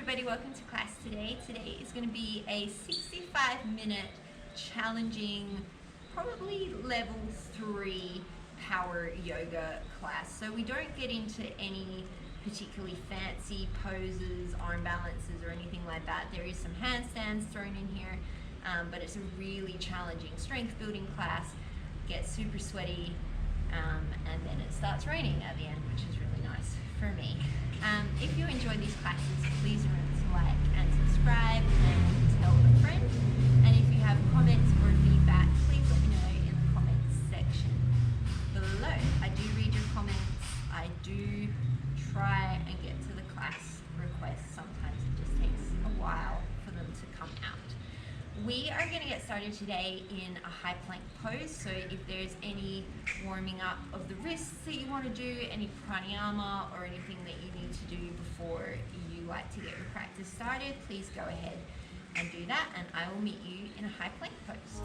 everybody, welcome to class today. Today is going to be a 65-minute challenging, probably level 3 power yoga class. So we don't get into any particularly fancy poses, arm balances or anything like that. There is some handstands thrown in here, but it's a really challenging strength building class. Gets super sweaty and then it starts raining at the end, which is really nice for me. If you enjoy these classes, please remember to like and subscribe and tell a friend. And if you have comments or feedback, please let me know in the comments section below. I do read your comments. I do try and get to the class requests. Sometimes it just takes a while for them to come out. We are going to get started today in a high plank pose. So if there's any warming up of the wrists that you want to do, any pranayama or anything that you need to do before you like to get your practice started, please go ahead and do that, and I will meet you in a high plank pose.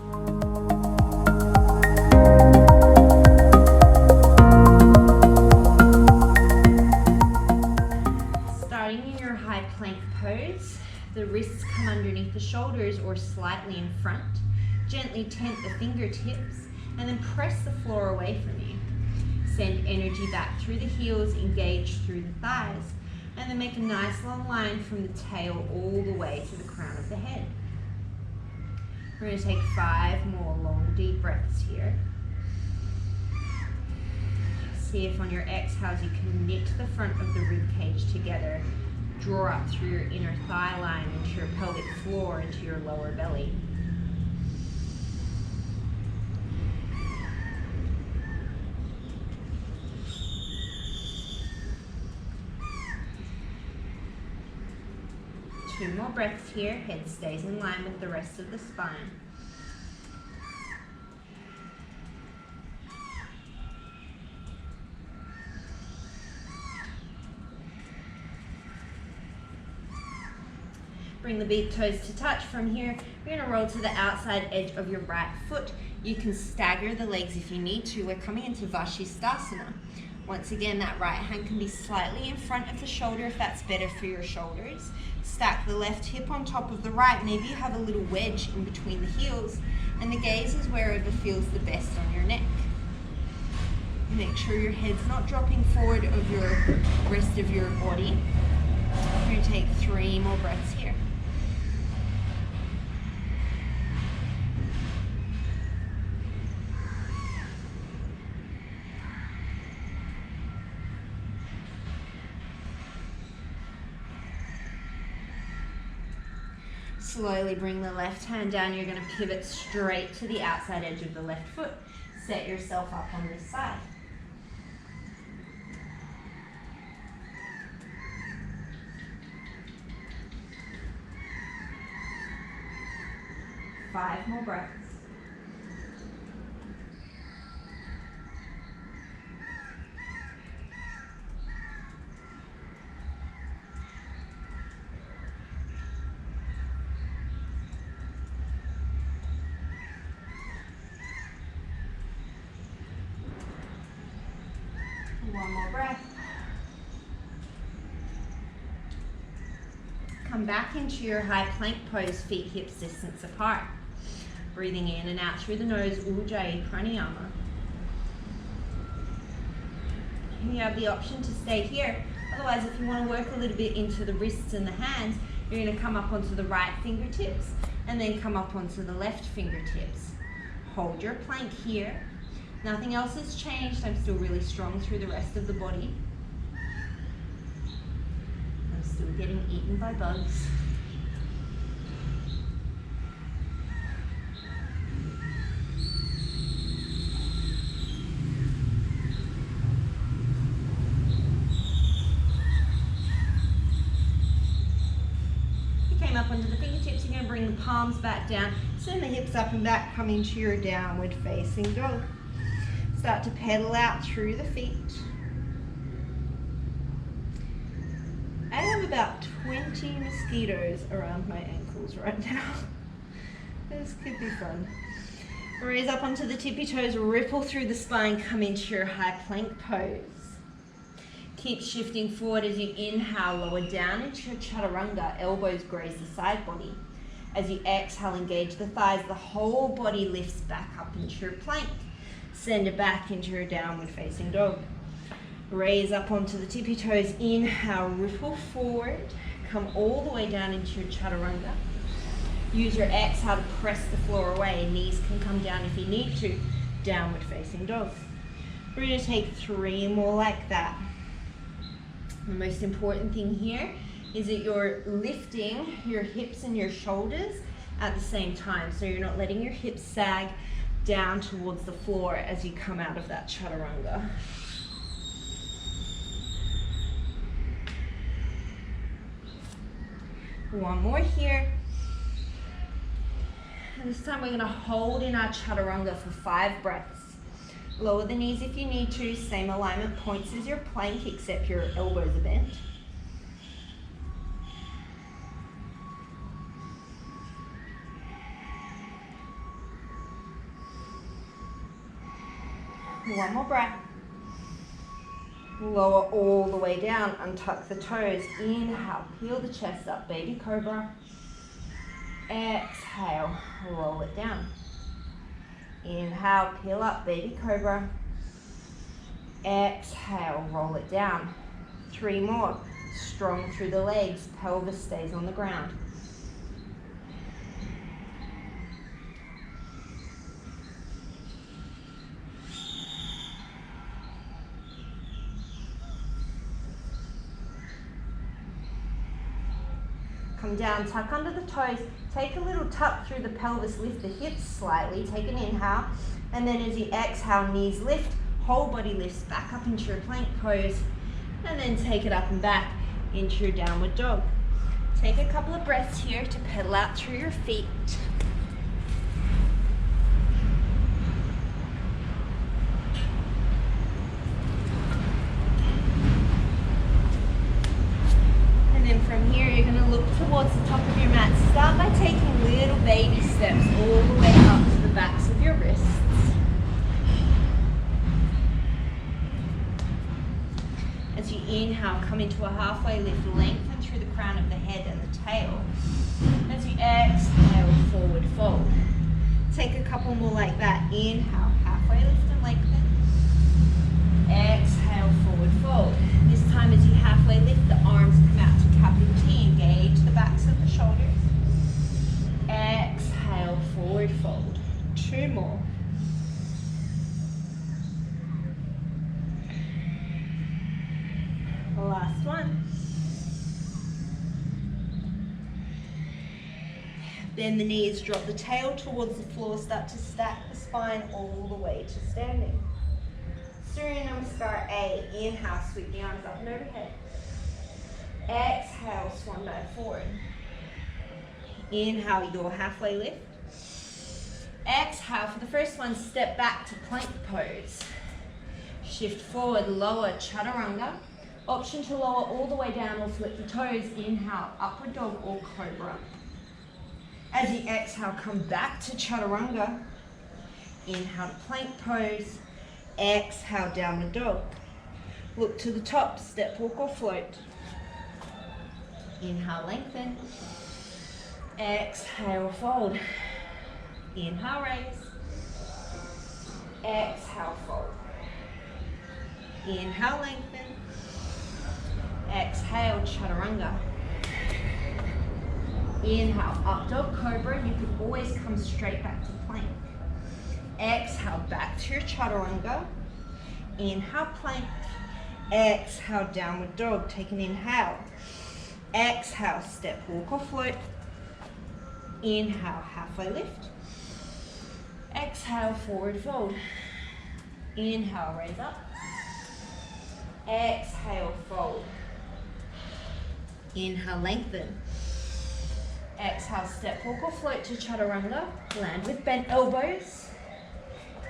Pose. The wrists come underneath the shoulders or slightly in front. Gently tent the fingertips and then press the floor away from you. Send energy back through the heels, engage through the thighs, and then make a nice long line from the tail all the way to the crown of the head. We're going to take 5 more long deep breaths here. See if on your exhales you can knit the front of the rib cage together. Draw up through your inner thigh line into your pelvic floor, into your lower belly. Two more breaths here. Head stays in line with the rest of the spine. Bring the big toes to touch. From here, you're going to roll to the outside edge of your right foot. You can stagger the legs if you need to. We're coming into Vashisthasana. Once again, that right hand can be slightly in front of the shoulder if that's better for your shoulders. Stack the left hip on top of the right. Maybe you have a little wedge in between the heels, and the gaze is wherever feels the best on your neck. Make sure your head's not dropping forward of your rest of your body. We're going to take 3 more breaths here. Slowly bring the left hand down. You're going to pivot straight to the outside edge of the left foot. Set yourself up on this side. Five more breaths. One more breath. Come back into your high plank pose, feet hips distance apart. Breathing in and out through the nose, Ujjayi pranayama. You have the option to stay here. Otherwise, if you want to work a little bit into the wrists and the hands, you're going to come up onto the right fingertips and then come up onto the left fingertips. Hold your plank here. Nothing else has changed. I'm still really strong through the rest of the body. I'm still getting eaten by bugs. Up onto the fingertips, you're going to bring the palms back down, send the hips up and back, come into your downward facing dog. Start to pedal out through the feet. I have about 20 mosquitoes around my ankles right now. This could be fun. Raise up onto the tippy toes, ripple through the spine, come into your high plank pose. Keep shifting forward as you inhale, lower down into your chaturanga, elbows graze the side body. As you exhale, engage the thighs, the whole body lifts back up into your plank. Send it back into your downward facing dog. Raise up onto the tippy toes, inhale, ripple forward, come all the way down into your chaturanga. Use your exhale to press the floor away, knees can come down if you need to, downward facing dog. We're going to take 3 more like that. The most important thing here is that you're lifting your hips and your shoulders at the same time, so you're not letting your hips sag down towards the floor as you come out of that chaturanga. One more here. And this time we're going to hold in our chaturanga for 5 breaths. Lower the knees if you need to, same alignment points as your plank except your elbows are bent. One more breath. Lower all the way down, untuck the toes. Inhale, peel the chest up, baby cobra. Exhale, roll it down. Inhale, peel up, baby cobra. Exhale, roll it down. 3 more. Strong through the legs, pelvis stays on the ground. Come down, tuck under the toes, take a little tuck through the pelvis, lift the hips slightly, take an inhale, and then as you exhale, knees lift, whole body lifts back up into your plank pose, and then take it up and back into your downward dog. Take a couple of breaths here to pedal out through your feet. From here, you're going to look towards the top of your mat. Start by taking little baby steps all the way up to the backs of your wrists. As you inhale, come into a halfway lift, lengthen through the crown of the head and the tail. As you exhale, forward fold. Take a couple more like that. Inhale, halfway lift and lengthen. Exhale, forward fold. This time as you halfway lift, the arms come out to capital T. Engage the backs of the shoulders. Exhale, forward fold. 2 more. Last one. Bend the knees, drop the tail towards the floor, start to stack the spine all the way to standing. Surya Namaskar A. Inhale, sweep the arms up and overhead. Exhale, swan dive forward. Inhale, your halfway lift. Exhale, for the first one, step back to plank pose. Shift forward, lower chaturanga. Option to lower all the way down or flip the toes. Inhale, upward dog or cobra. As you exhale, come back to chaturanga. Inhale to plank pose. Exhale, downward dog. Look to the top, step, walk or float. Inhale, lengthen. Exhale, fold. Inhale, raise. Exhale, fold. Inhale, lengthen. Exhale, chaturanga. Inhale, up dog cobra. You can always come straight back to plank. Exhale, back to your chaturanga. Inhale, plank. Exhale, downward dog. Take an inhale. Exhale, step, walk or float. Inhale, halfway lift. Exhale, forward fold. Inhale, raise up. Exhale, fold. Inhale, lengthen. Exhale, step, walk or float to chaturanga. Land with bent elbows.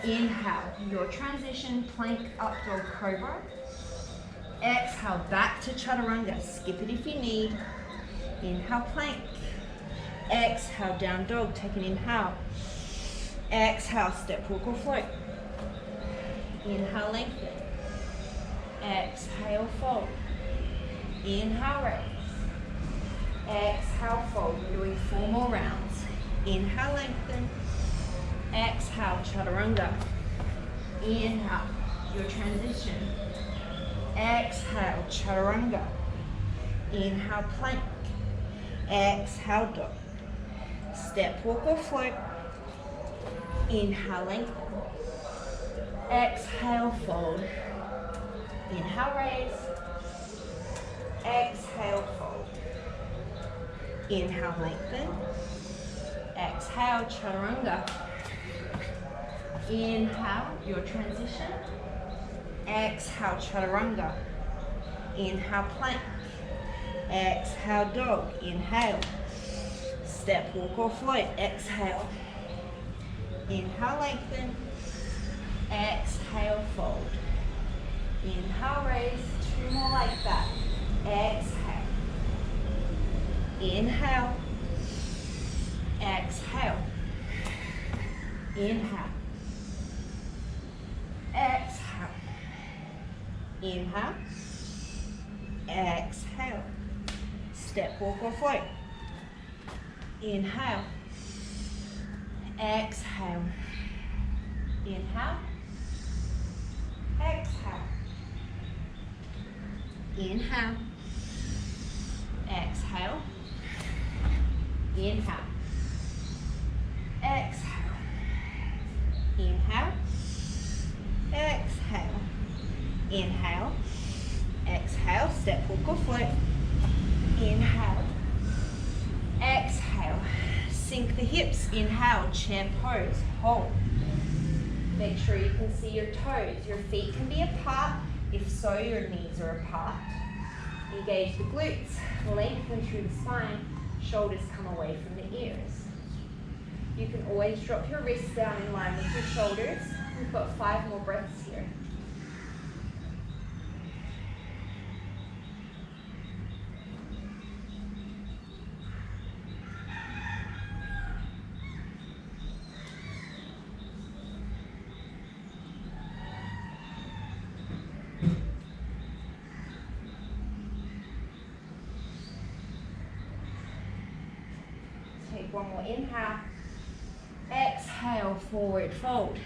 Inhale, your transition, plank, up dog, cobra. Exhale, back to chaturanga. Skip it if you need. Inhale, plank. Exhale, down dog. Take an inhale. Exhale, step, walk or float. Inhale, lengthen. Exhale, fold. Inhale, raise. Exhale, fold. We're doing 4 more rounds. Inhale, lengthen. Exhale, chaturanga. Inhale, your transition. Exhale, chaturanga. Inhale, plank. Exhale, dog. Step, walk or float. Inhale, lengthen. Exhale, fold. Inhale, raise. Exhale, fold. Inhale, lengthen. Exhale, chaturanga. Inhale, your transition. Exhale, chaturanga. Inhale, plank. Exhale, dog. Inhale. Step, walk or float. Exhale. Inhale, lengthen. Exhale, fold. Inhale, raise. 2 more like that. Exhale. Inhale. Exhale. Inhale. Exhale. Inhale. Exhale. Step, walk or float. Inhale. Exhale. Inhale. Exhale. Inhale. Exhale. Inhale. Exhale. Inhale. Exhale. Inhale. Exhale. Step, walk or float. Inhale. Exhale. Sink the hips. Inhale. Chair pose. Hold. Make sure you can see your toes. Your feet can be apart. If so, your knees are apart. Engage the glutes. Lengthen through the spine. Shoulders come away from the ears. You can always drop your wrists down in line with your shoulders. We've got 5 more breaths here. Take 1 more inhale. Exhale, forward fold.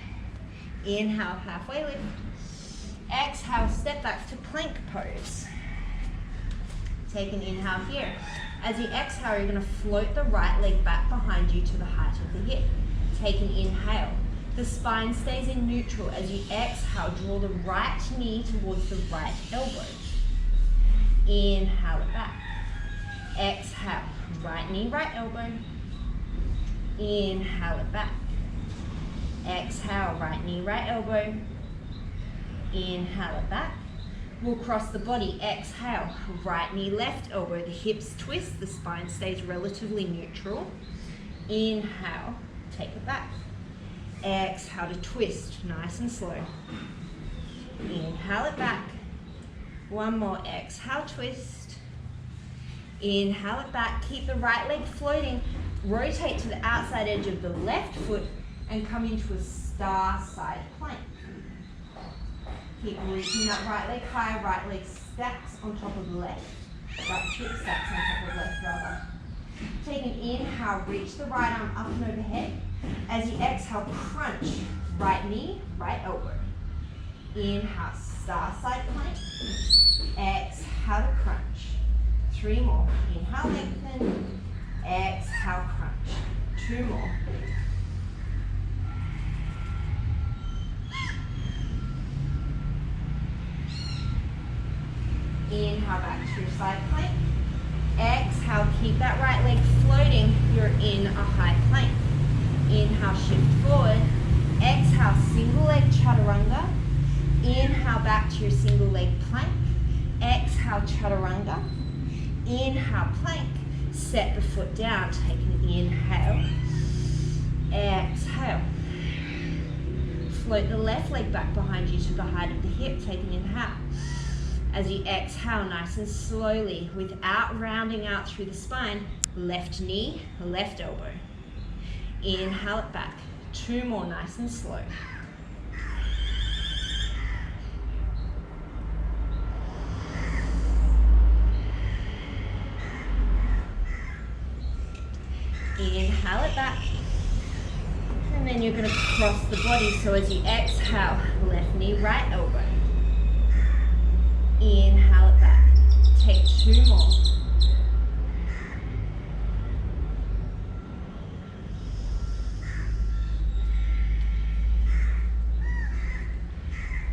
Inhale, halfway lift. Exhale, step back to plank pose. Take an inhale here. As you exhale, you're going to float the right leg back behind you to the height of the hip. Take an inhale. The spine stays in neutral. As you exhale, draw the right knee towards the right elbow. Inhale it back. Exhale, right knee, right elbow. Inhale it back. Exhale, right knee, right elbow. Inhale it back. We'll cross the body. Exhale, right knee, left elbow. The hips twist, the spine stays relatively neutral. Inhale, take it back. Exhale to twist, nice and slow. Inhale it back. 1 more, exhale, twist. Inhale it back, keep the right leg floating. Rotate to the outside edge of the left foot and come into a star side plank. Keep reaching that right leg high, right leg stacks on top of the left. Right hip stacks on top of left rather. Take an inhale, reach the right arm up and overhead. As you exhale, crunch, right knee, right elbow. Inhale, star side plank. Exhale to crunch. 3 more. Inhale, lengthen. Exhale, crunch. 2 more. Inhale, back to your side plank. Exhale, keep that right leg floating. You're in a high plank. Inhale, shift forward. Exhale, single leg chaturanga. Inhale, back to your single leg plank. Exhale, chaturanga. Inhale, plank. Set the foot down. Take an inhale. Exhale. Float the left leg back behind you to the height of the hip. Take an inhale. As you exhale, nice and slowly, without rounding out through the spine, left knee, left elbow. Inhale it back. 2 more, nice and slow. Inhale it back. And then you're going to cross the body. So as you exhale, left knee, right elbow. Inhale it back. Take 2 more.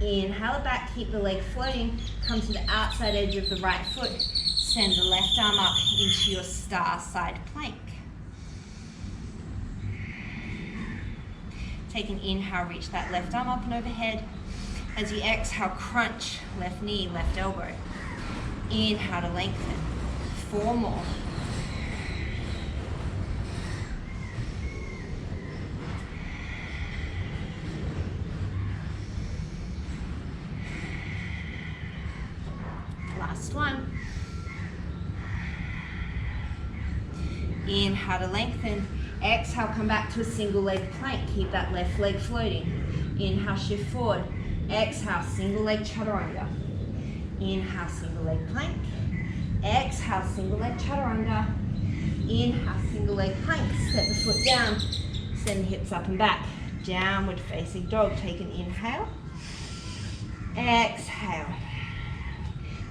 Inhale it back, keep the leg floating. Come to the outside edge of the right foot. Send the left arm up into your star side plank. Take an inhale, reach that left arm up and overhead. As you exhale, crunch, left knee, left elbow. Inhale to lengthen. 4 more. Last one. Inhale to lengthen. Exhale, come back to a single leg plank. Keep that left leg floating. Inhale, shift forward. Exhale, single leg chaturanga. Inhale, single leg plank. Exhale, single leg chaturanga. Inhale, single leg plank. Set the foot down. Send the hips up and back. Downward facing dog. Take an inhale. Exhale.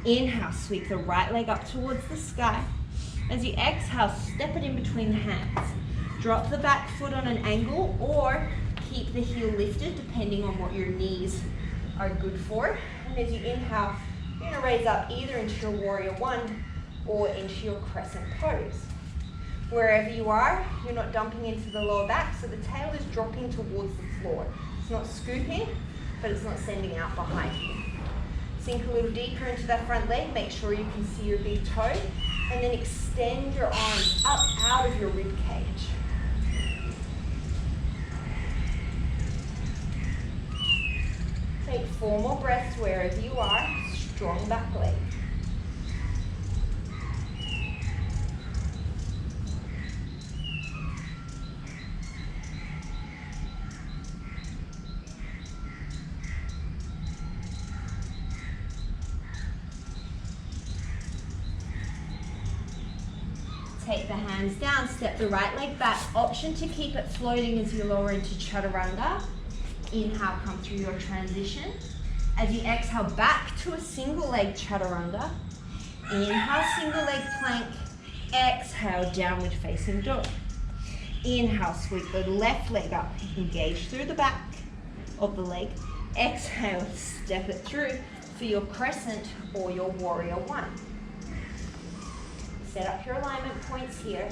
Inhale, sweep the right leg up towards the sky. As you exhale, step it in between the hands. Drop the back foot on an angle or keep the heel lifted depending on what your knees are good for. And as you inhale, you're going to raise up either into your warrior one or into your crescent pose. Wherever you are, you're not dumping into the lower back, so the tail is dropping towards the floor. It's not scooping, but it's not sending out behind you. Sink a little deeper into that front leg. Make sure you can see your big toe. And then extend your arms up out of your rib cage. Take 4 more breaths wherever you are. Strong back leg. Take the hands down, step the right leg back. Option to keep it floating as you lower into chaturanga. Inhale, come through your transition. As you exhale, back to a single leg chaturanga. Inhale, single leg plank. Exhale, downward facing dog. Inhale, sweep the left leg up. Engage through the back of the leg. Exhale, step it through for your crescent or your warrior one. Set up your alignment points here.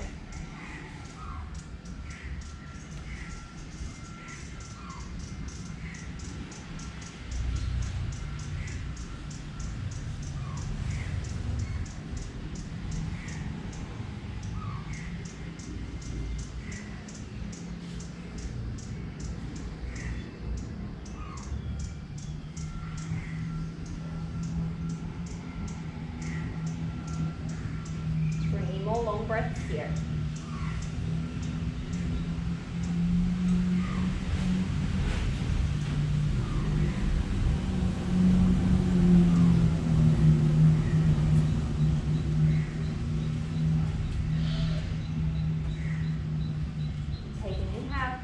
Long breaths here. Take an inhale.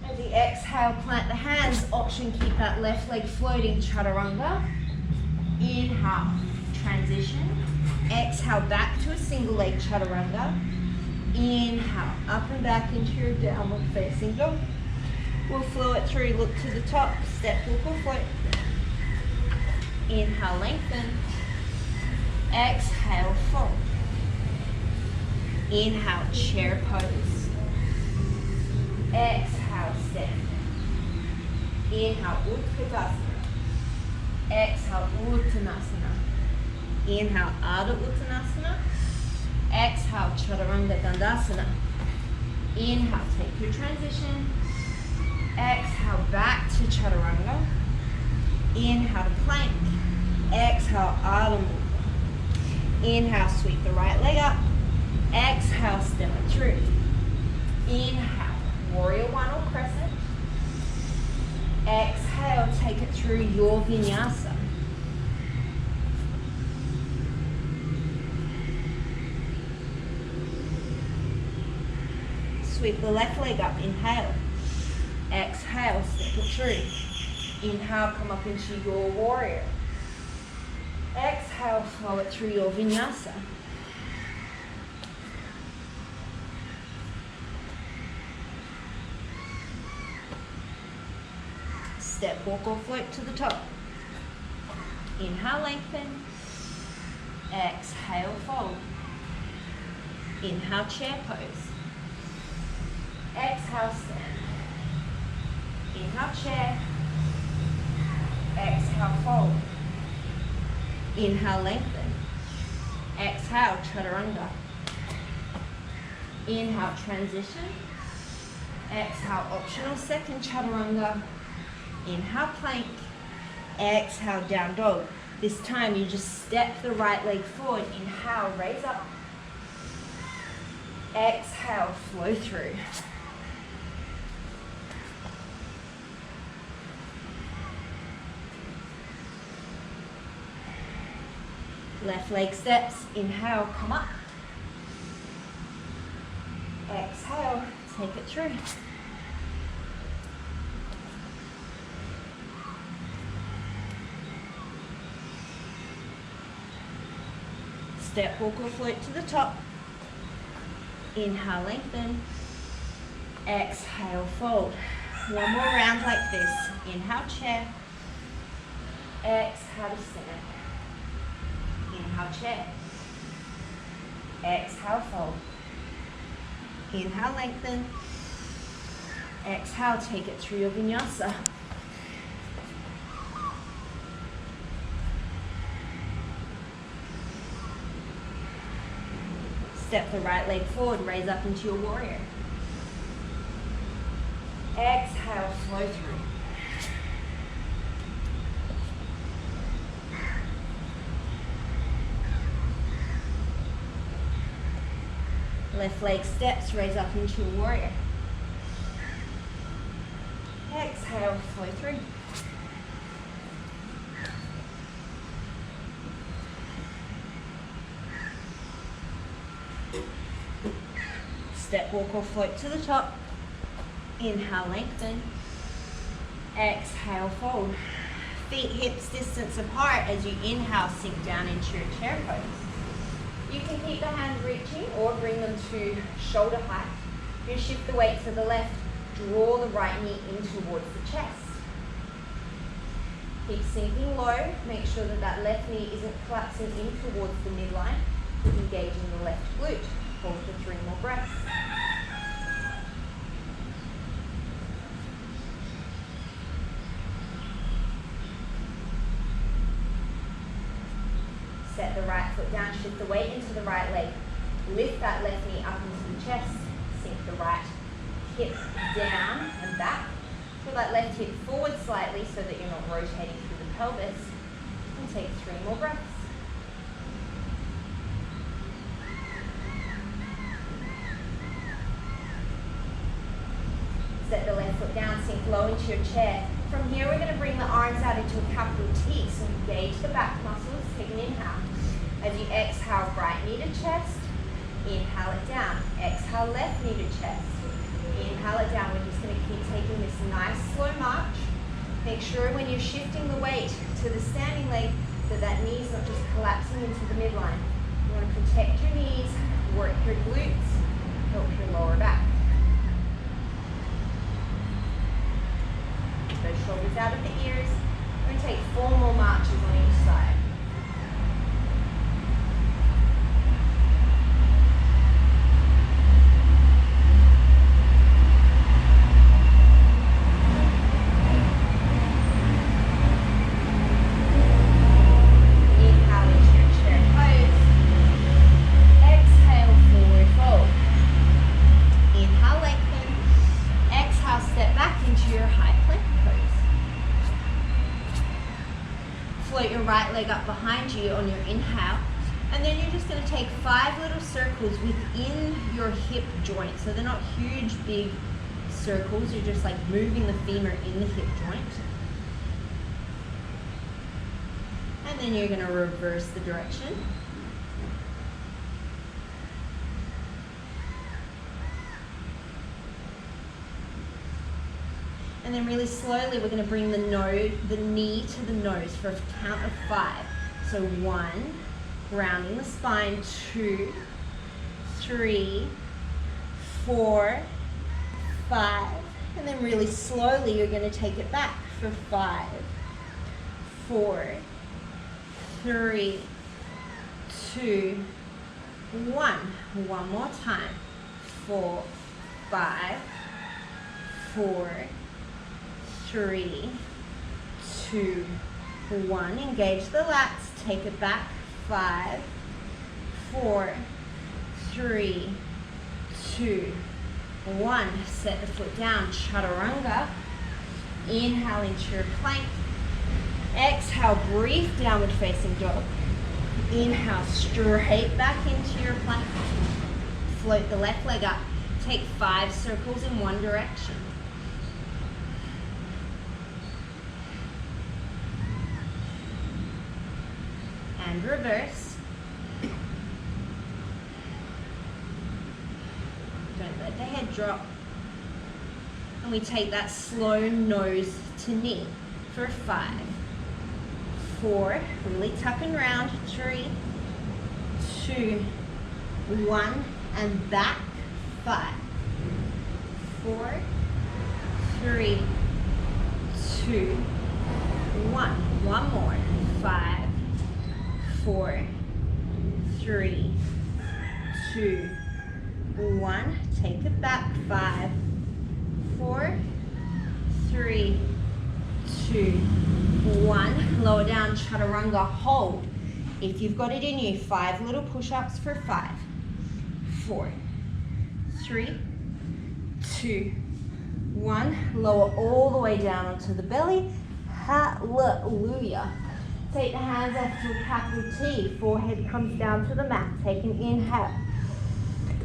As you exhale, plant the hands. Option, keep that left leg floating, chaturanga. Inhale, transition. Exhale, back to a single leg chaturanga. Inhale, up and back into your downward facing dog. We'll flow it through, look to the top, step, look or float. Inhale, lengthen. Exhale, fold. Inhale, chair pose. Exhale, step. Inhale, Utkatasana. Exhale, Uttanasana. Inhale, Ardha Uttanasana. Exhale, Chaturanga Dandasana. Inhale, take your transition. Exhale, back to Chaturanga. Inhale, to plank. Exhale, Ardha Mudra. Inhale, sweep the right leg up. Exhale, step it through. Inhale, warrior one or crescent. Exhale, take it through your vinyasa. sweep the left leg up, inhale. Exhale, step it through. Inhale, come up into your warrior. Exhale, flow it through your vinyasa. Step, walk or float to the top. Inhale, lengthen. Exhale, fold. Inhale, chair pose. Exhale, stand. Inhale, chair. Exhale, fold. Inhale, lengthen. Exhale, chaturanga. Inhale, transition. Exhale, optional second chaturanga. Inhale, plank. Exhale, down dog. This time you just step the right leg forward. Inhale, raise up. Exhale, flow through. Left leg steps. Inhale, come up. Exhale, take it through. Step, walk or float to the top. Inhale, lengthen. Exhale, fold. One more round like this. Inhale, chair. Exhale to stand. Inhale, chair. Exhale, fold. Inhale, lengthen. Exhale, take it through your vinyasa. Step the right leg forward, raise up into your warrior. Exhale, flow through. Left leg steps, raise up into your warrior. Exhale, flow through. Step, walk or float to the top. Inhale, lengthen. Exhale, fold. Feet hips distance apart as you inhale, sink down into your chair pose. You can keep the hands reaching or bring them to shoulder height. You shift the weight to the left, draw the right knee in towards the chest. Keep sinking low, make sure that that left knee isn't collapsing in towards the midline, engaging the left glute. Hold for 3 more breaths. Set the right foot down, shift the weight into the right leg. Lift that left knee up into the chest. Sink the right hip down and back. Pull that left hip forward slightly so that you're not rotating through the pelvis. And take 3 more breaths. Set the left foot down, sink low into your chair. From here, we're going to bring the arms out into a capital T. So engage the back muscles, take an inhale. As you exhale, right knee to chest. Inhale it down. Exhale, left knee to chest. Inhale it down. We're just going to keep taking this nice slow march. Make sure when you're shifting the weight to the standing leg that that knee is not just collapsing into the midline. You want to protect your knees, work your glutes, help your lower back. Those shoulders out of the ears. We're going to take 4 more marches on each side. Inhale into your chair pose. Exhale, forward fold. Inhale, lengthen. Exhale, step back into your high plank pose. Float your right leg up behind you on your inhale, and then you're just going to take 5 little circles within your hip joint. So they're not huge, big circles. You're just like moving the femur in the hip joint. And then you're going to reverse the direction. And then really slowly, we're going to bring the knee to the nose for a count of 5. So 1, rounding the spine, 2, 3, 4, 5. And then really slowly, you're going to take it back for 5, 4, 3, 2, 1. One more time. 4, 5, 4, 3, 2, 1. Engage the lats. Take it back. 5, 4, 3, 2, 1. Set the foot down. Chaturanga. Inhale into your plank. Exhale, brief downward facing dog. Inhale, straight back into your plank. Float the left leg up. Take 5 circles in one direction. And reverse. Don't let the head drop. And we take that slow nose to knee for 5, 4, really tuck and round, 3, 2, 1, and back, 5, 4, 3, 2, 1. One more, 5, 4, 3, 2, 1. Take it back, 5, 4, 3, 2, 1. Lower down, chaturanga, hold. If you've got it in you, 5 little push-ups for 5, 4, 3, 2, 1. Lower all the way down onto the belly. Hallelujah. Take the hands up to a capital T. Forehead comes down to the mat. Take an inhale.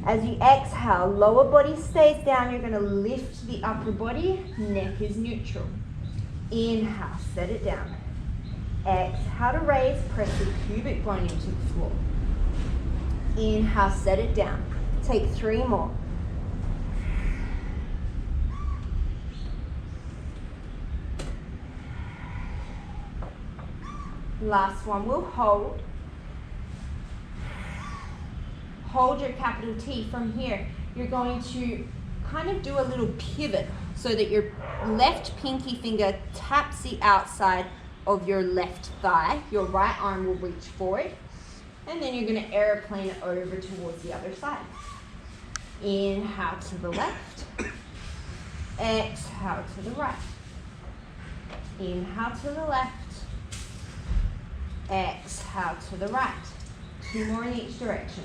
As you exhale, lower body stays down. You're going to lift the upper body. Neck is neutral. Inhale, set it down. Exhale to raise. Press the pubic bone into the floor. Inhale, set it down. Take 3 more. Last one, we'll hold. Hold your capital T. From here, you're going to kind of do a little pivot so that your left pinky finger taps the outside of your left thigh. Your right arm will reach forward. And then you're going to airplane it over towards the other side. Inhale to the left. Exhale to the right. Inhale to the left. Exhale to the right. 2 more in each direction.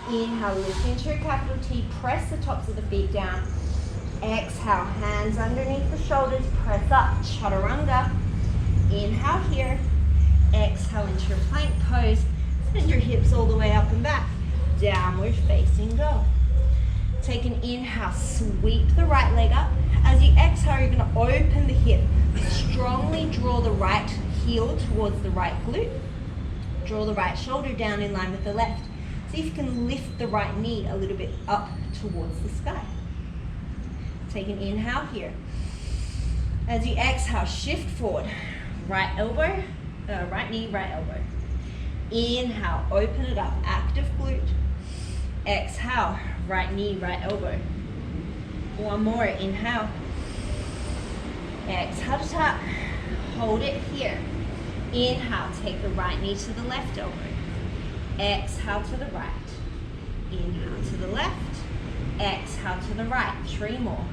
Inhale, lift into your capital T. Press the tops of the feet down. Exhale, hands underneath the shoulders. Press up, chaturanga. Inhale here. Exhale into your plank pose. Send your hips all the way up and back. Downward facing dog. Take an inhale, sweep the right leg up. As you exhale, you're going to open the hip. Strongly draw the right heel towards the right glute. Draw the right shoulder down in line with the left. See if you can lift the right knee a little bit up towards the sky. Take an inhale here. As you exhale, shift forward. Right elbow, right knee, right elbow. Inhale, open it up, active glute. Exhale, right knee, right elbow. One more, inhale. Exhale to tap. Hold it here. Inhale, take the right knee to the left elbow. Exhale to the right. Inhale to the left. Exhale to the right. 3 more.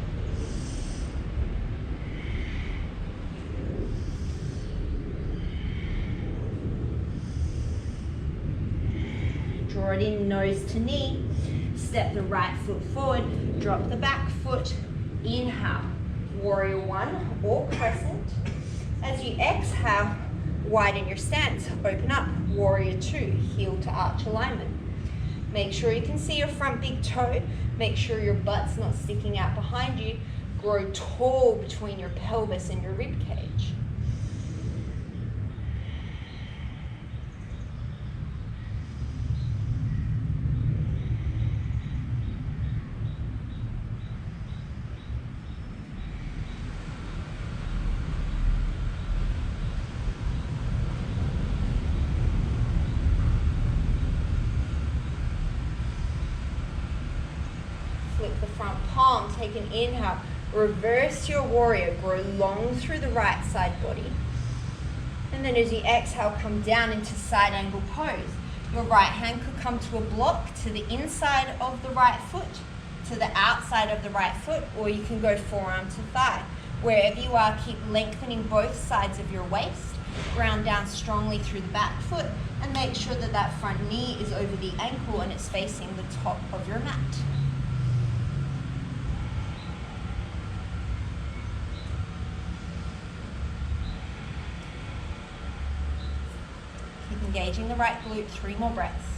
Draw it in, nose to knee. Step the right foot forward. Drop the back foot. Inhale, warrior 1 or crescent. As you exhale, widen your stance. Open up, warrior 2, heel to arch alignment. Make sure you can see your front big toe. Make sure your butt's not sticking out behind you. Grow tall between your pelvis and your rib cage. long. Take an inhale. Reverse your warrior. Grow long through the right side body. And then as you exhale, come down into side angle pose. Your right hand could come to a block to the inside of the right foot, to the outside of the right foot, or you can go forearm to thigh. Wherever you are, keep lengthening both sides of your waist. Ground down strongly through the back foot, and make sure that that front knee is over the ankle and it's facing the top of your mat. Keep engaging the right glute, 3 more breaths.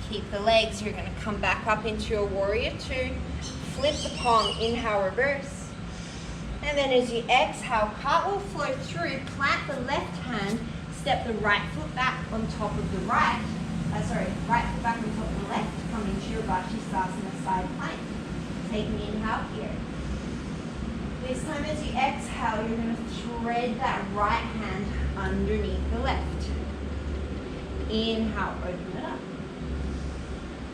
Keep the legs. You're going to come back up into your warrior 2. Flip the palm, inhale, reverse. And then as you exhale, cartwheel flow through, plant the left hand, step the right foot back on top of the right foot back on top of the left, come into your Savasana side plank. Take an inhale here. This time as you exhale, you're going to thread that right hand underneath the left. Inhale, open it up.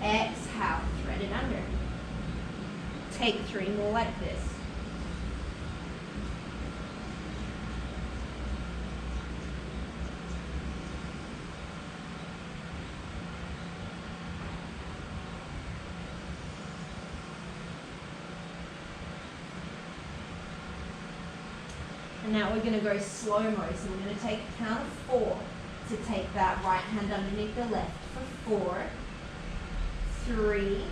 Exhale, thread it under. Take 3 more like this. And now we're going to go slow-mo. So we're going to take a count of 4 to take that right hand underneath the left for 4, 3,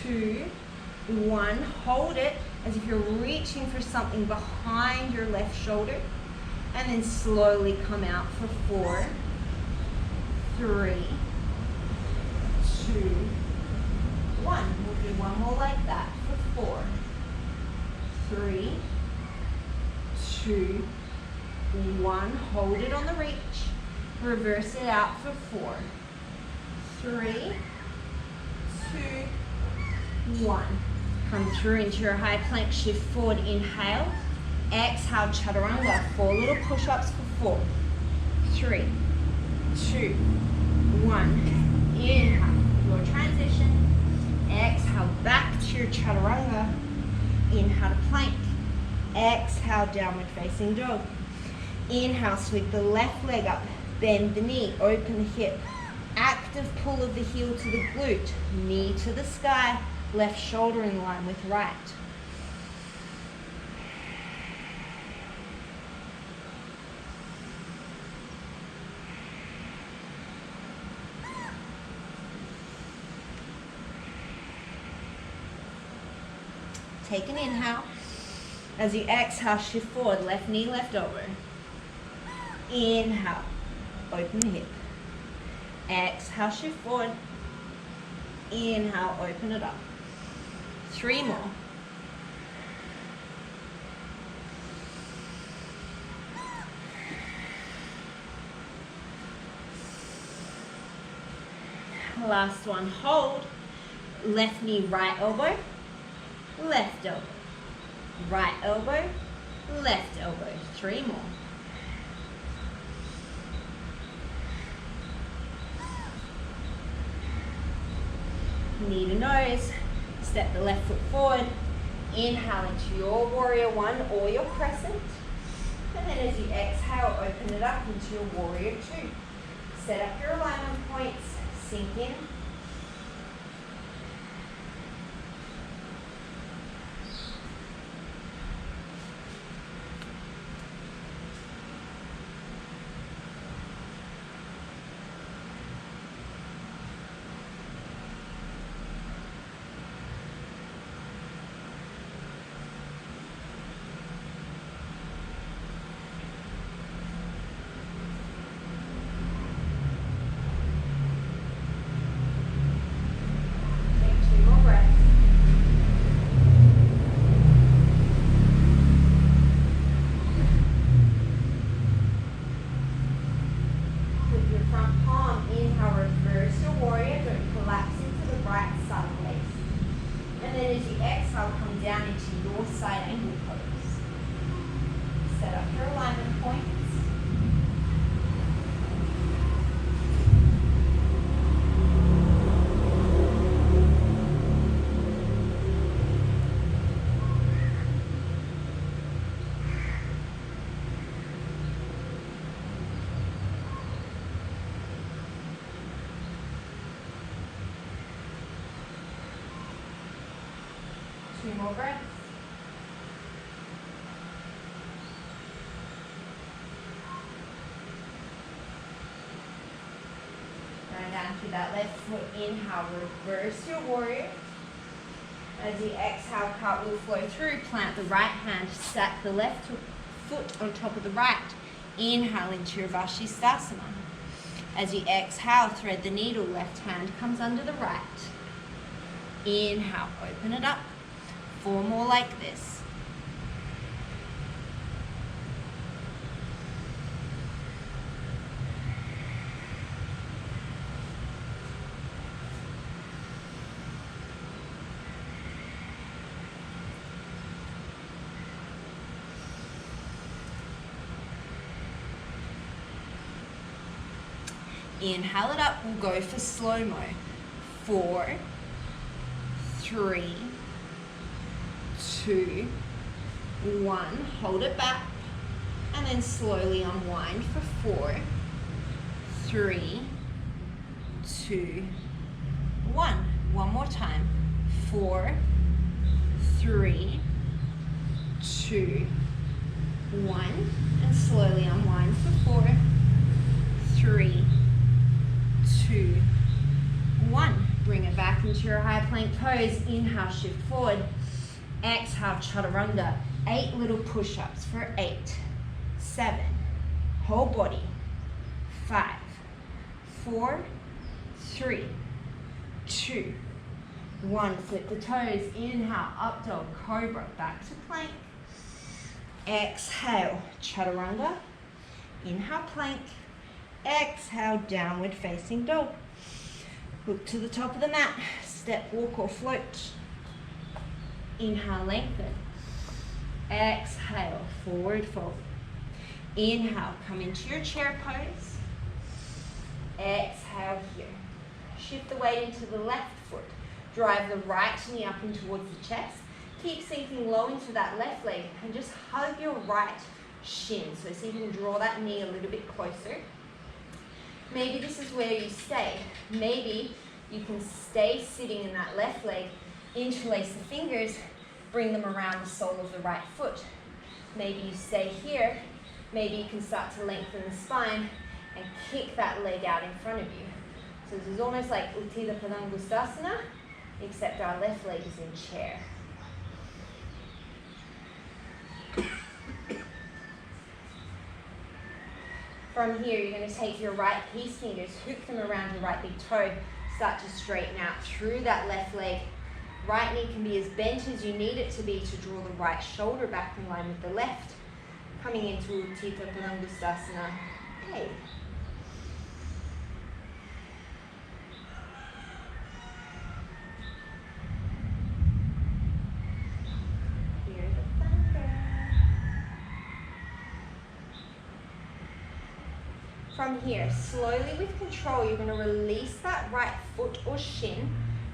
2, 1. Hold it as if you're reaching for something behind your left shoulder. And then slowly come out for 4, 3, 2, 1. We'll do one more like that for 4, 3, 2, 1. Hold it on the reach. Reverse it out for 4, 3, 2, 1. Come through into your high plank, shift forward, inhale. Exhale, chaturanga. 4 little push-ups for 4, 3, 2, 1. Inhale, your transition. Exhale, back to your chaturanga. Inhale to plank. Exhale, downward facing dog. Inhale, sweep the left leg up. Bend the knee, open the hip. Active pull of the heel to the glute. Knee to the sky. Left shoulder in line with right. Take an inhale. As you exhale, shift forward, left knee, left elbow. Inhale, open the hip. Exhale, shift forward. Inhale, open it up. 3 more. Last one, hold. Left knee, right elbow, left elbow. Right elbow, left elbow. 3 more. Knee to nose. Step the left foot forward. Inhale into your warrior 1 or your crescent. And then as you exhale, open it up into your warrior 2. Set up your alignment points. Sink in. more breaths. Going down through that left foot, inhale, reverse your warrior. As you exhale, cartwheel flow through, plant the right hand, stack the left foot on top of the right. Inhale into your Vashisthasana. As you exhale, thread the needle, left hand comes under the right. Inhale, open it up. 4 more like this. Inhale it up, we'll go for slow-mo. 4, 3, 2, 1. Hold it back and then slowly unwind for 4, 3, 2, 1. One more time. 4, 3, 2, 1. And slowly unwind for 4, 3, 2, 1. Bring it back into your high plank pose. Inhale, shift forward. Exhale, chaturanga. 8 little push-ups for 8, 7. Whole body. 5, 4, 3, 2, 1. Flip the toes. Inhale, up dog, cobra. Back to plank. Exhale, chaturanga. Inhale, plank. Exhale, downward facing dog. Look to the top of the mat. Step, walk or float. Inhale, lengthen. Exhale, forward fold. Inhale, come into your chair pose. Exhale here. Shift the weight into the left foot. Drive the right knee up in towards the chest. Keep sinking low into that left leg and just hug your right shin. So see if you can draw that knee a little bit closer. Maybe this is where you stay. Maybe you can stay sitting in that left leg, interlace the fingers, bring them around the sole of the right foot. Maybe you stay here. Maybe you can start to lengthen the spine and kick that leg out in front of you. So this is almost like Uttita Padangusthasana, except our left leg is in chair. From here, you're going to take your right peace fingers, hook them around your right big toe, start to straighten out through that left leg. Right knee can be as bent as you need it to be to draw the right shoulder back in line with the left. Coming into Uttita Padangusthasana. Hey. From here, slowly with control, you're going to release that right foot or shin.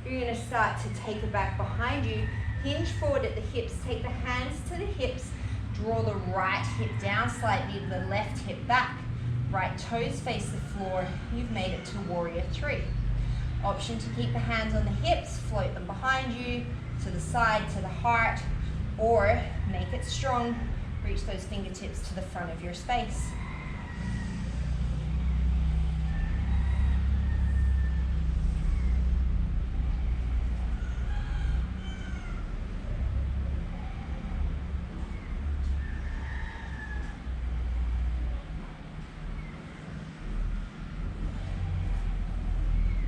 You're going to start to take it back behind you, hinge forward at the hips, take the hands to the hips, draw the right hip down slightly, the left hip back. Right toes face the floor. You've made it to warrior 3. Option to keep the hands on the hips, float them behind you, to the side, to the heart, or make it strong, reach those fingertips to the front of your space.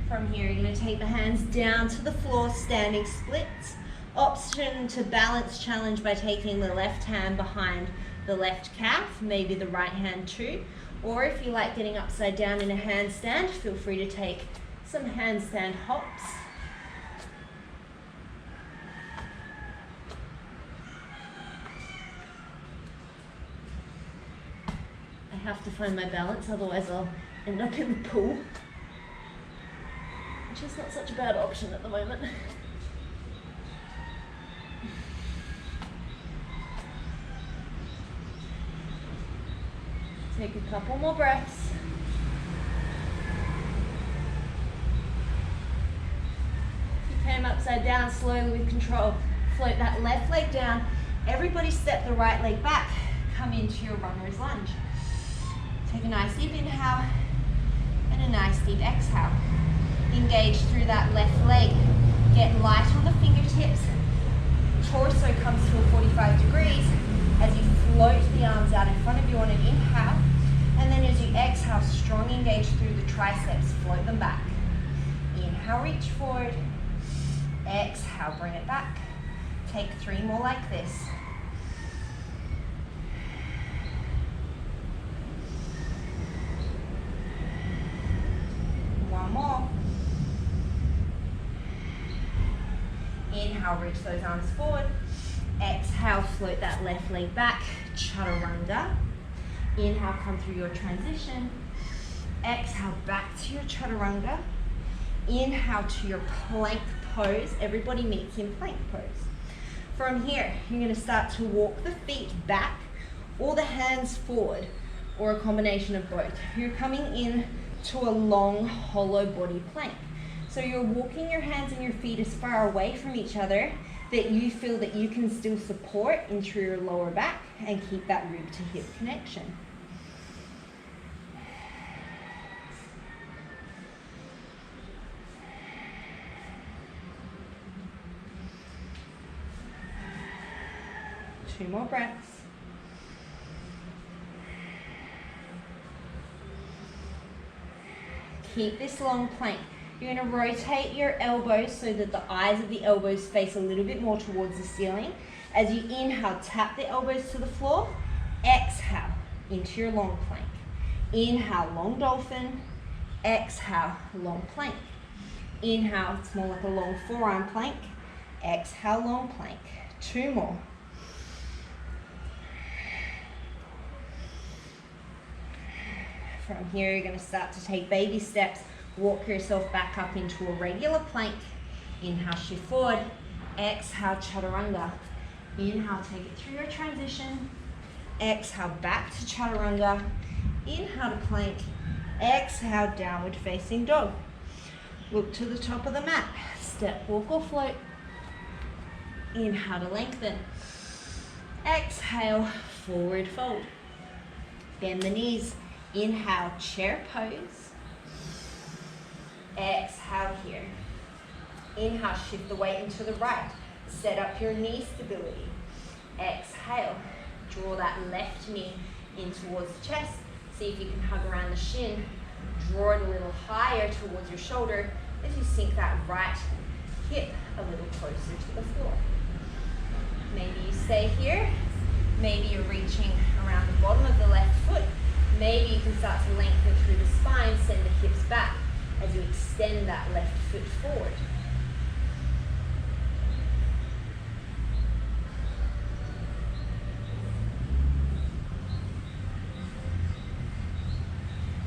From here, you're going to take the hands down to the floor, standing splits. Option to balance challenge by taking the left hand behind the left calf, maybe the right hand too. Or if you like getting upside down in a handstand, feel free to take some handstand hops. I have to find my balance, otherwise I'll end up in the pool. Which is not such a bad option at the moment. Take a couple more breaths. If you came upside down slowly with control, float that left leg down. Everybody step the right leg back. Come into your runner's lunge. Take a nice deep inhale and a nice deep exhale. Engage through that left leg. Get light on the fingertips. Torso comes to a 45 degrees as you float the arms out in front of you on an inhale. And then as you exhale, strong engage through the triceps. Float them back. Inhale, reach forward. Exhale, bring it back. Take 3 more like this. One more. Inhale, reach those arms forward. Exhale, float that left leg back. Chaturanga. Inhale, come through your transition. Exhale, back to your chaturanga. Inhale to your plank pose. Everybody meets in plank pose. From here, you're going to start to walk the feet back or the hands forward, or a combination of both. You're coming in to a long, hollow body plank. So you're walking your hands and your feet as far away from each other that you feel that you can still support into your lower back and keep that rib to hip connection. Two more breaths. Keep this long plank. You're going to rotate your elbows so that the eyes of the elbows face a little bit more towards the ceiling. As you inhale, tap the elbows to the floor. Exhale into your long plank. Inhale, long dolphin. Exhale, long plank. Inhale, it's more like a long forearm plank. Exhale, long plank. 2 more. From here, you're going to start to take baby steps. Walk yourself back up into a regular plank. Inhale, shift forward. Exhale, chaturanga. Inhale, take it through your transition. Exhale, back to chaturanga. Inhale to plank. Exhale, downward facing dog. Look to the top of the mat. Step, walk or float. Inhale to lengthen. Exhale, forward fold. Bend the knees. Inhale, chair pose. Exhale here. Inhale, shift the weight into the right. Set up your knee stability. Exhale, draw that left knee in towards the chest. See if you can hug around the shin. Draw it a little higher towards your shoulder as you sink that right hip a little closer to the floor. Maybe you stay here. Maybe you're reaching around the bottom of the left foot. Maybe you can start to lengthen through the spine, send the hips back as you extend that left foot forward.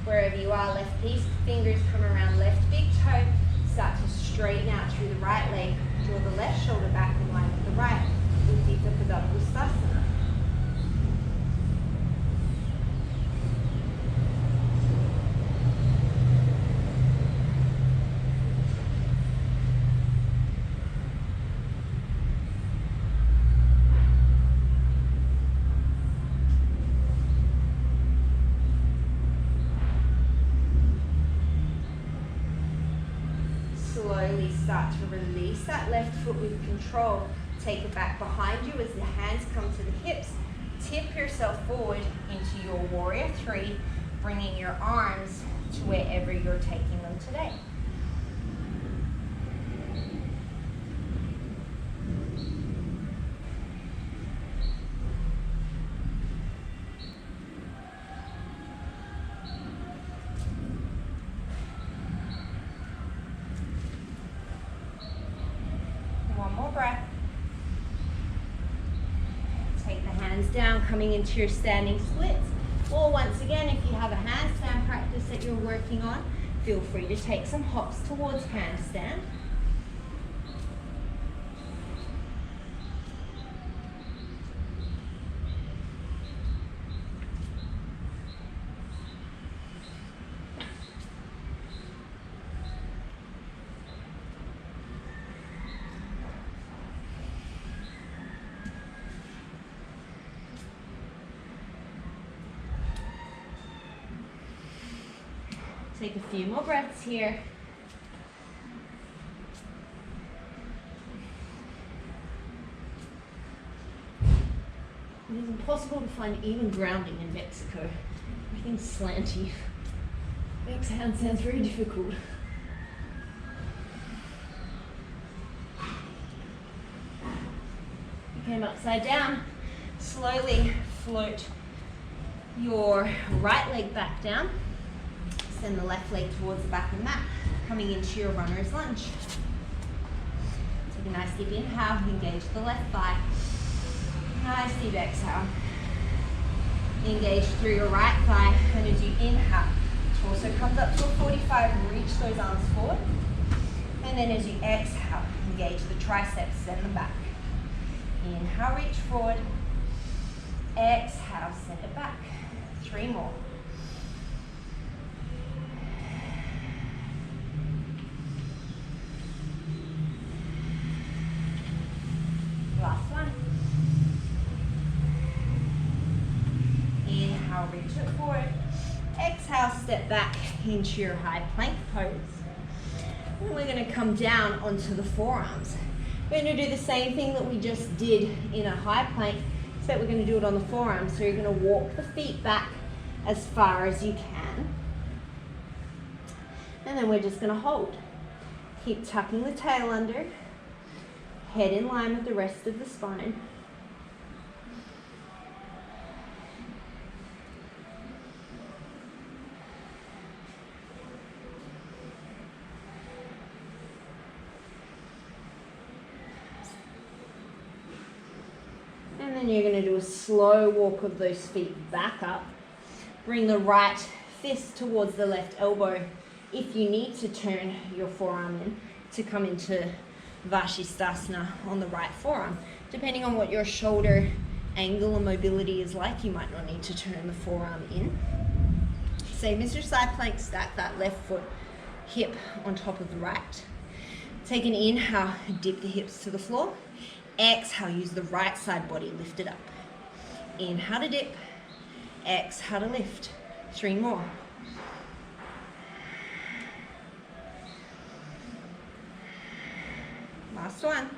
Wherever you are, left piece, fingers come around left big toe. Start to straighten out through the right leg. Draw the left shoulder back in line with the right. Uddita Padangusthasana. Slowly start to release that left foot with control. Take it back behind you as the hands come to the hips. Tip yourself forward into your warrior 3, bringing your arms to wherever you're taking them today. One more breath. Take the hands down, coming into your standing splits. Or once again, if you have a handstand practice that you're working on, feel free to take some hops towards handstand. Take a few more breaths here. It is impossible to find even grounding in Mexico. Everything's slanty. Exhale sounds very difficult. You came upside down. Slowly float your right leg back down. Send the left leg towards the back of the mat, coming into your runner's lunge. Take a nice deep inhale, engage the left thigh. Nice deep exhale. Engage through your right thigh, and as you inhale, torso comes up to a 45, reach those arms forward. And then as you exhale, engage the triceps, send them back. Inhale, reach forward. Exhale, send it back. 3 more. Last one. Inhale, reach it forward. Exhale, step back into your high plank pose. And we're going to come down onto the forearms. We're going to do the same thing that we just did in a high plank, except we're going to do it on the forearms. So you're going to walk the feet back as far as you can. And then we're just going to hold. Keep tucking the tail under. Head in line with the rest of the spine. And then you're going to do a slow walk of those feet back up. Bring the right fist towards the left elbow. If you need to turn your forearm in to come into Vashisthasana on the right forearm. Depending on what your shoulder angle and mobility is like, you might not need to turn the forearm in. Same as your side plank, stack that left foot hip on top of the right. Take an inhale, dip the hips to the floor. Exhale, use the right side body, lift it up. Inhale to dip, exhale to lift. 3 more. Last one.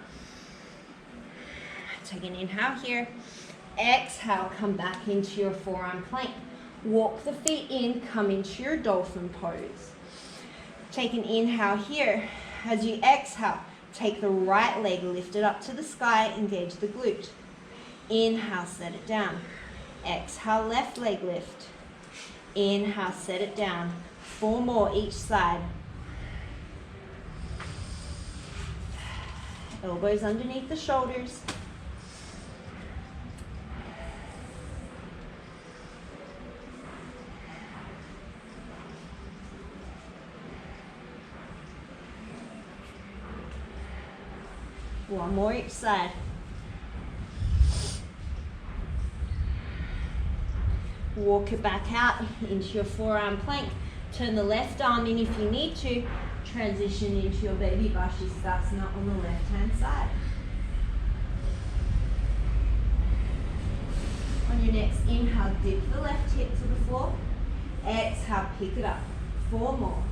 Take an inhale here. Exhale, come back into your forearm plank. Walk the feet in, come into your dolphin pose. Take an inhale here. As you exhale, take the right leg, lift it up to the sky, engage the glute. Inhale, set it down. Exhale, left leg lift. Inhale, set it down. 4 more each side. Elbows underneath the shoulders. One more each side. Walk it back out into your forearm plank. Turn the left arm in if you need to. Transition into your baby Vashisthasana on the left hand side. On your next inhale, dip the left hip to the floor. Exhale, pick it up. 4 more.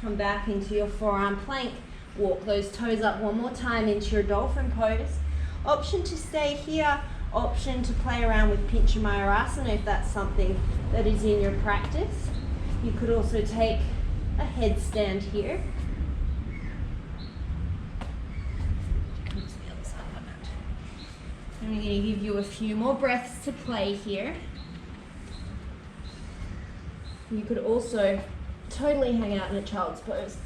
Come back into your forearm plank. Walk those toes up one more time into your dolphin pose. Option to stay here, option to play around with Pincha Mayurasana if that's something that is in your practice. You could also take a headstand here. I'm going to give you a few more breaths to play here. You could also totally hang out in a child's pose.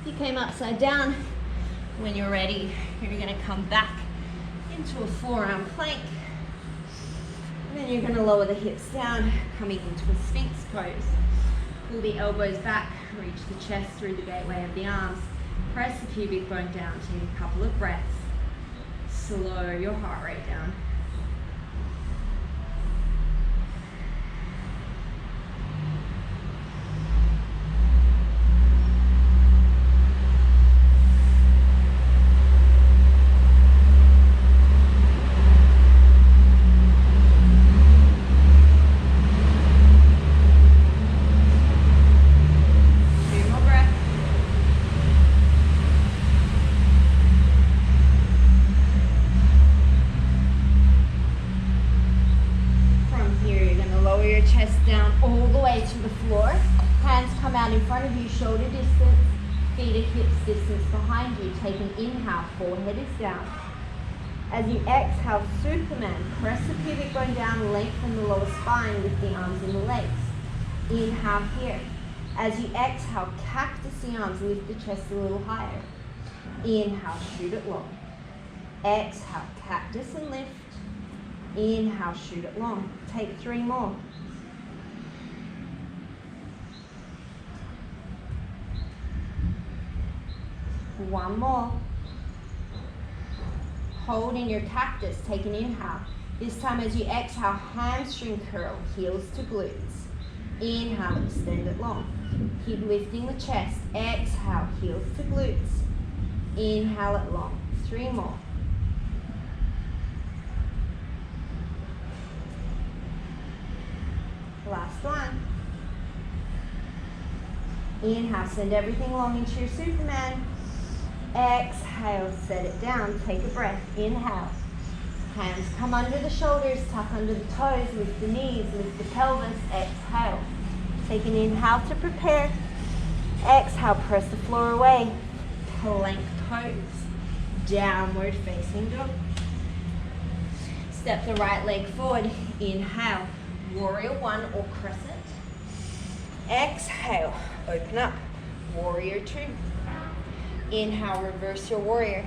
You came upside down. When you're ready, you're going to come back into a forearm plank. Then you're going to lower the hips down, coming into a Sphinx pose. Pull the elbows back, reach the chest through the gateway of the arms. Press the pubic bone down, take a couple of breaths. Slow your heart rate down. Shoulder distance, feet at hips distance behind you. Take an inhale, forehead is down. As you exhale, Superman, press the pubic bone down, lengthen the lower spine with the arms and the legs. Inhale here. As you exhale, cactus the arms, lift the chest a little higher. Inhale, shoot it long. Exhale, cactus and lift. Inhale, shoot it long. Take 3 more. One more. Holding your cactus, take an inhale. This time as you exhale, hamstring curl, heels to glutes. Inhale, extend it long. Keep lifting the chest. Exhale, heels to glutes. Inhale it long. 3 more. Last one. Inhale, send everything long into your Superman. Exhale, set it down. Take a breath. Inhale. Hands come under the shoulders, tuck under the toes, lift the knees, lift the pelvis. Exhale. Take an inhale to prepare. Exhale, press the floor away. Plank pose. Downward facing dog. Step the right leg forward. Inhale. Warrior 1 or crescent. Exhale. Open up. Warrior 2. Inhale, reverse your warrior.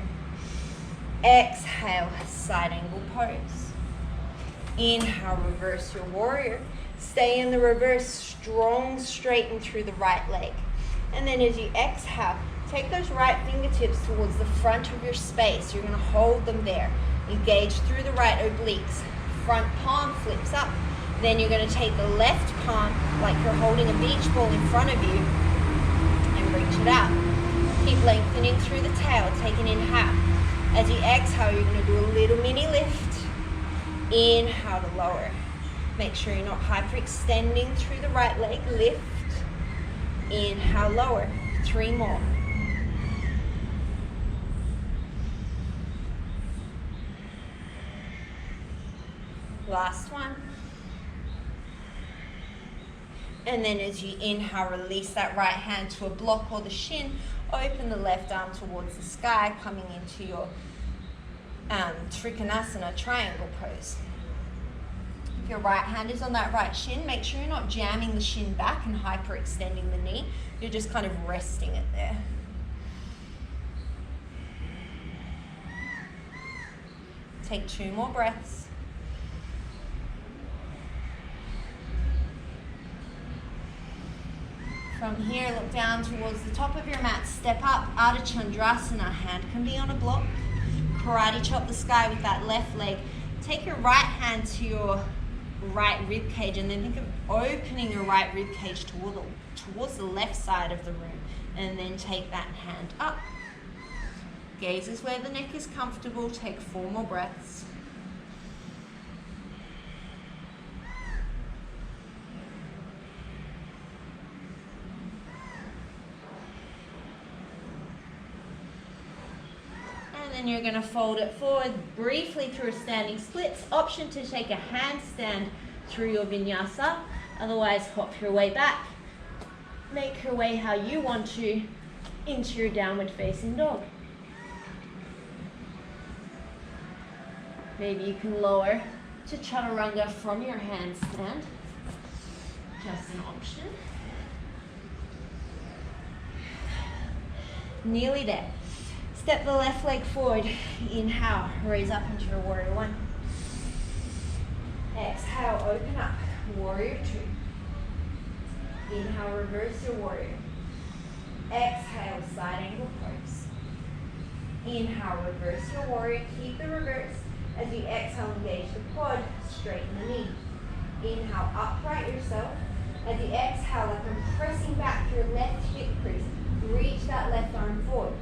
Exhale, side angle pose. Inhale, reverse your warrior. Stay in the reverse, strong, straighten through the right leg. And then as you exhale, take those right fingertips towards the front of your space. You're going to hold them there. Engage through the right obliques. Front palm flips up. Then you're going to take the left palm, like you're holding a beach ball in front of you, and reach it out. Keep lengthening through the tail. Take an inhale. As you exhale, you're going to do a little mini lift. Inhale to lower. Make sure you're not hyperextending through the right leg. Lift. Inhale, lower. 3 more. Last one. And then as you inhale, release that right hand to a block or the shin. Open the left arm towards the sky, coming into your Trikonasana triangle pose. If your right hand is on that right shin, make sure you're not jamming the shin back and hyperextending the knee. You're just kind of resting it there. Take 2 more breaths. From here, look down towards the top of your mat. Step up, Ardha Chandrasana. Hand can be on a block. Karate chop the sky with that left leg. Take your right hand to your right rib cage and then think of opening your right rib cage towards the left side of the room. And then take that hand up. Gaze is where the neck is comfortable. Take 4 more breaths. And you're going to fold it forward briefly through a standing splits. Option to take a handstand through your vinyasa. Otherwise, hop your way back. Make your way how you want to into your downward facing dog. Maybe you can lower to chaturanga from your handstand. Just an option. Nearly there. Step the left leg forward. Inhale, raise up into your warrior 1. Exhale, open up, warrior two. Inhale, reverse your warrior. Exhale, side angle pose. Inhale, reverse your warrior. Keep the reverse. As you exhale, engage the quad, straighten the knee. Inhale, upright yourself. As you exhale, like I'm pressing back your left hip crease. Reach that left arm forward.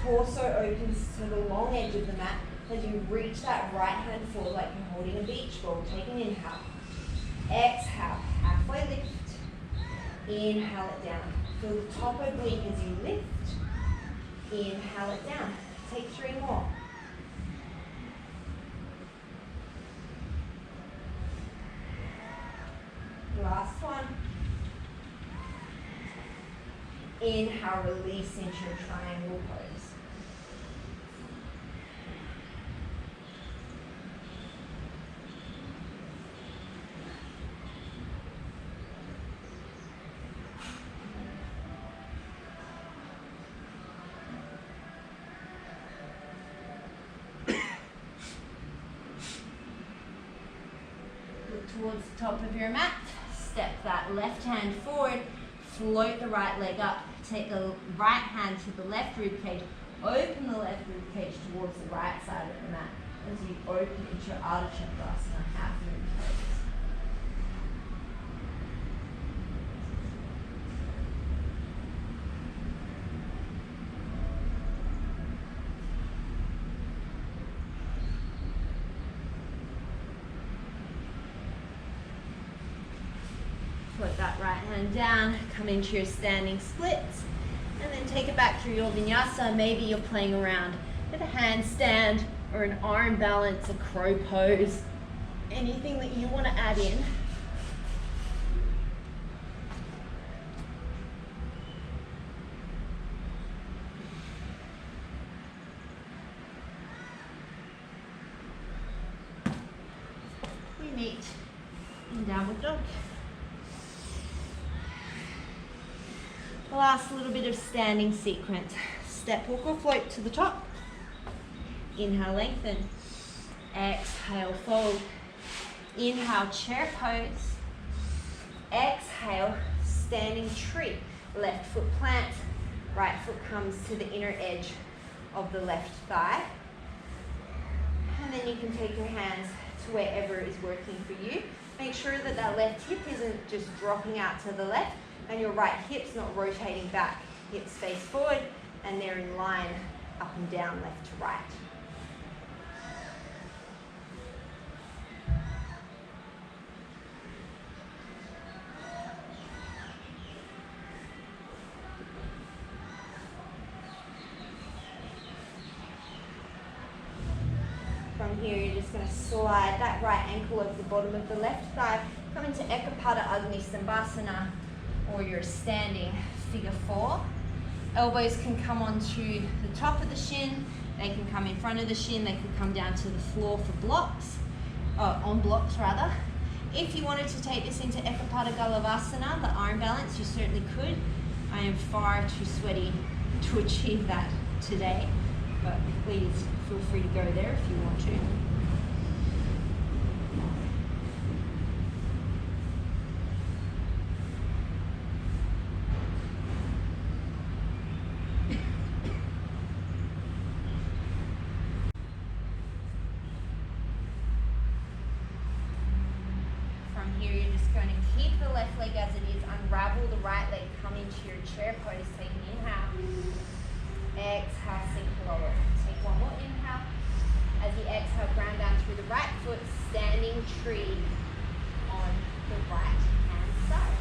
Torso opens to the long edge of the mat. As you reach that right hand forward like you're holding a beach ball. Take an inhale. Exhale, halfway lift. Inhale it down. Feel the top oblique as you lift. Inhale it down. Take 3 more. Last one. Inhale, release into your triangle pose. Look towards the top of your mat. Step that left hand forward, float the right leg up, take the right hand to the left rib cage, open the left rib cage towards the right side of the mat as you open into your Ardha Chandrasana, half moon pose. Put that right hand down, come into your standing splits, and then take it back through your vinyasa. Maybe you're playing around with a handstand or an arm balance, a crow pose, anything that you want to add in. We meet in downward dog. Last little bit of standing sequence. Step, walk or float to the top. Inhale, lengthen. Exhale, fold. Inhale, chair pose. Exhale, standing tree. Left foot plants, right foot comes to the inner edge of the left thigh. And then you can take your hands to wherever is working for you. Make sure that that left hip isn't just dropping out to the left, and your right hip's not rotating back. Hips face forward, and they're in line up and down, left to right. From here, you're just going to slide that right ankle over the bottom of the left thigh, come into Ekapada Agni Sambhasana, or your standing figure 4. Elbows can come onto the top of the shin, they can come in front of the shin, they can come down to the floor for blocks, on blocks rather. If you wanted to take this into Ekapada Galavasana, the arm balance, you certainly could. I am far too sweaty to achieve that today, but please feel free to go there if you want to. Here you're just going to keep the left leg as it is, unravel the right leg, come into your chair pose, take an inhale, exhale, sink lower. Take one more inhale. As you exhale, ground down through the right foot, standing tree on the right hand side.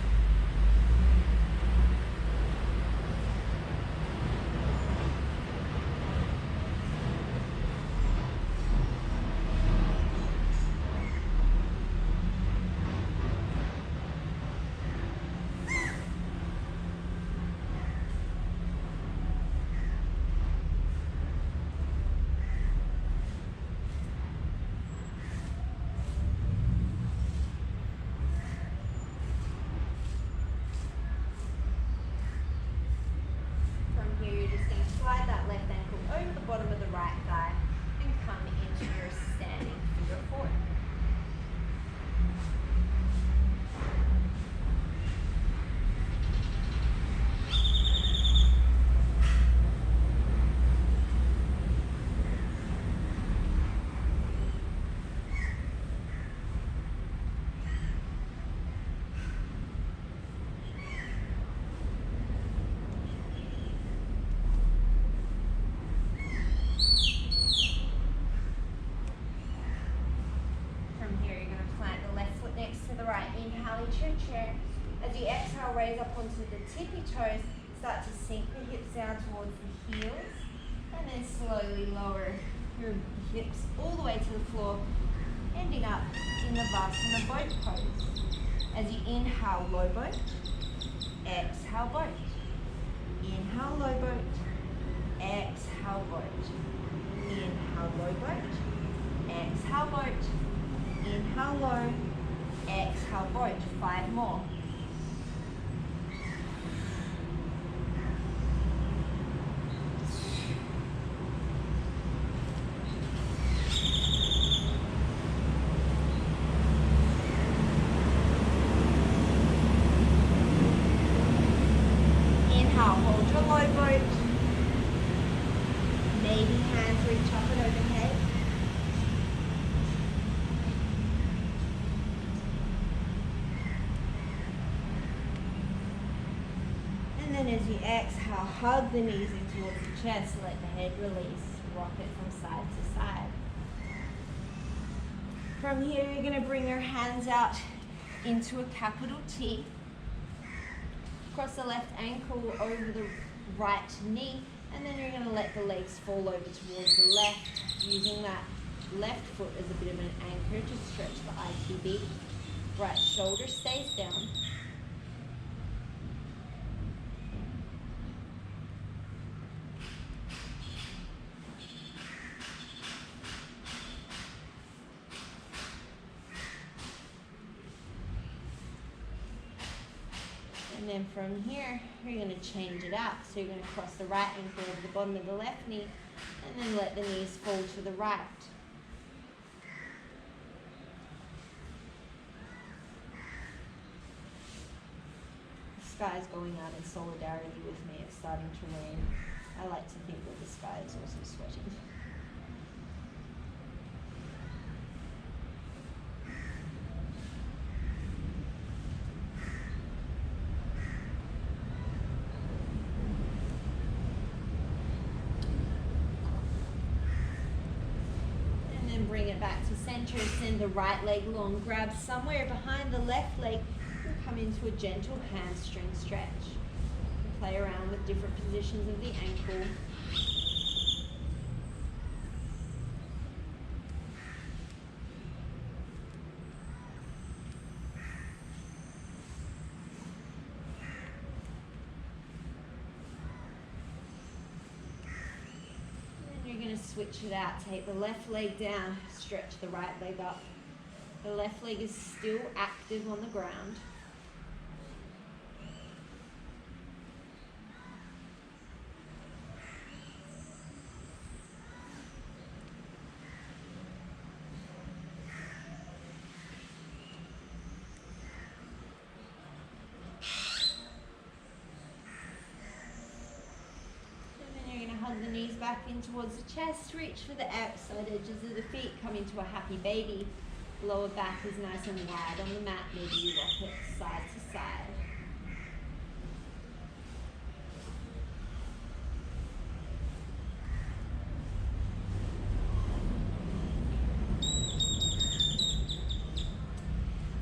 your chair. As you exhale, raise up onto the tippy toes. Start to sink the hips down towards the heels. And then slowly lower your hips all the way to the floor, ending up in the Savasana boat pose. As you inhale, low boat. Exhale, boat. Inhale, low boat. Exhale, boat. Inhale, low boat. Exhale, boat. Inhale, low. Exhale, boat. 5 more. Inhale, hold your low boat. Maybe hands reach up and overhead. And then as you exhale, hug the knees in towards the chest, let the head release, rock it from side to side. From here, you're going to bring your hands out into a capital T. Cross the left ankle over the right knee, and then you're going to let the legs fall over towards the left, using that left foot as a bit of an anchor to stretch the ITB. Right shoulder stays down. And then from here, you're going to change it out. So you're going to cross the right ankle over the bottom of the left knee, and then let the knees fall to the right. The sky is going out in solidarity with me. It's starting to rain. I like to think that the sky is also sweating. Bring it back to center, send the right leg long, grab somewhere behind the left leg, and come into a gentle hamstring stretch. Play around with different positions of the ankle. Switch it out, take the left leg down, stretch the right leg up. The left leg is still active on the ground. Hug the knees back in towards the chest, reach for the outside edges of the feet, come into a happy baby. Lower back is nice and wide on the mat, maybe you rock it side to side.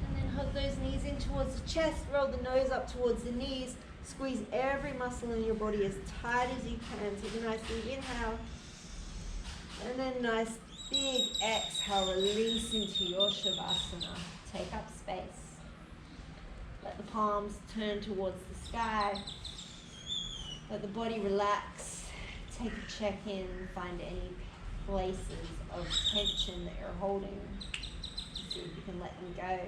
And then hug those knees in towards the chest, roll the nose up towards the knees. Squeeze every muscle in your body as tight as you can. Take a nice big inhale. And then nice big exhale. Release into your Shavasana. Take up space. Let the palms turn towards the sky. Let the body relax. Take a check-in. Find any places of tension that you're holding. See if you can let them go.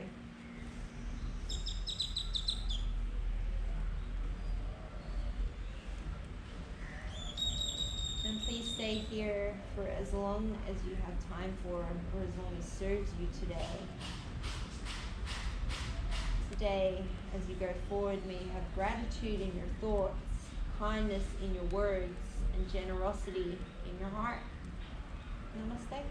And please stay here for as long as you have time for, or as long as serves you today. Today, as you go forward, may you have gratitude in your thoughts, kindness in your words, and generosity in your heart. Namaste.